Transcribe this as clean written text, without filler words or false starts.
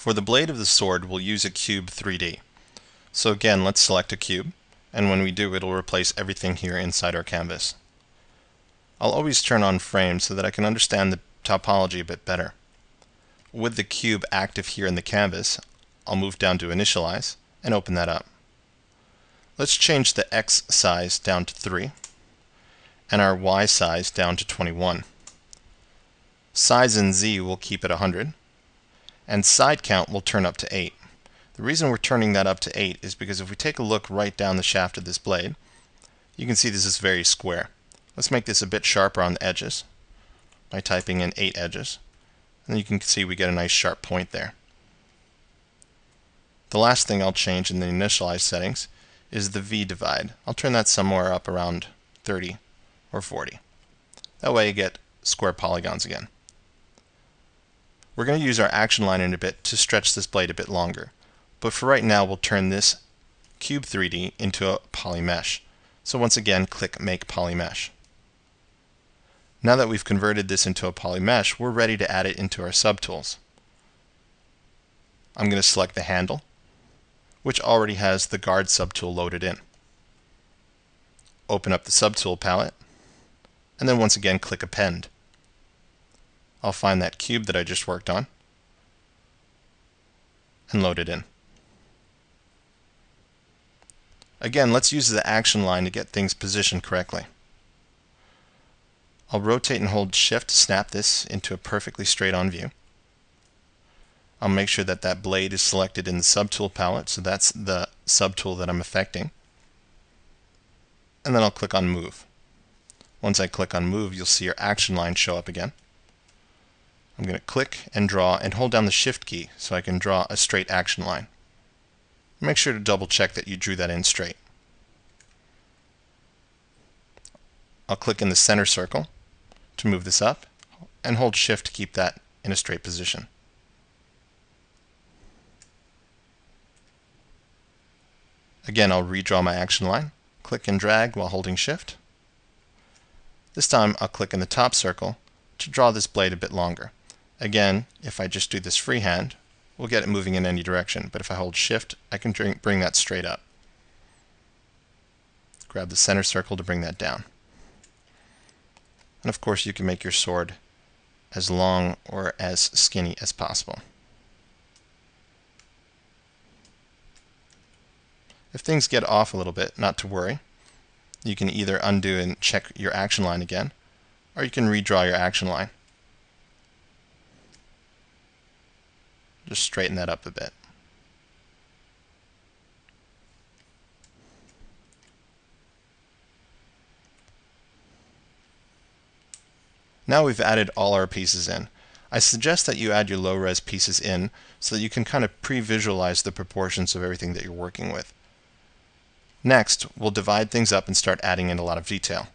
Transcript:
For the blade of the sword, we'll use a cube 3D. So again, let's select a cube, and when we do, it'll replace everything here inside our canvas. I'll always turn on frame so that I can understand the topology a bit better. With the cube active here in the canvas, I'll move down to Initialize and open that up. Let's change the X size down to 3 and our Y size down to 21. Size in Z will keep at 100 and side count will turn up to 8. The reason we're turning that up to 8 is because if we take a look right down the shaft of this blade, you can see this is very square. Let's make this a bit sharper on the edges by typing in 8 edges. And you can see we get a nice sharp point there. The last thing I'll change in the initialize settings is the V divide. I'll turn that somewhere up around 30 or 40. That way you get square polygons again. We're going to use our action line in a bit to stretch this blade a bit longer. But for right now, we'll turn this cube 3D into a poly mesh. So once again, click Make Poly Mesh. Now that we've converted this into a poly mesh, we're ready to add it into our subtools. I'm going to select the handle, which already has the guard subtool loaded in. Open up the subtool palette, and then once again click Append. I'll find that cube that I just worked on and load it in. Again, let's use the action line to get things positioned correctly. I'll rotate and hold Shift to snap this into a perfectly straight-on view. I'll make sure that that blade is selected in the subtool palette, so that's the subtool that I'm affecting. And then I'll click on Move. Once I click on Move, you'll see your action line show up again. I'm going to click and draw and hold down the Shift key so I can draw a straight action line. Make sure to double check that you drew that in straight. I'll click in the center circle to move this up and hold Shift to keep that in a straight position. Again, I'll redraw my action line, click and drag while holding Shift. This time I'll click in the top circle to draw this blade a bit longer. Again, if I just do this freehand, we'll get it moving in any direction, but if I hold Shift, I can bring that straight up. Grab the center circle to bring that down. And of course you can make your sword as long or as skinny as possible. If things get off a little bit, not to worry. You can either undo and check your action line again, or you can redraw your action line. Just straighten that up a bit. Now we've added all our pieces in. I suggest that you add your low-res pieces in so that you can kind of pre-visualize the proportions of everything that you're working with. Next, we'll divide things up and start adding in a lot of detail.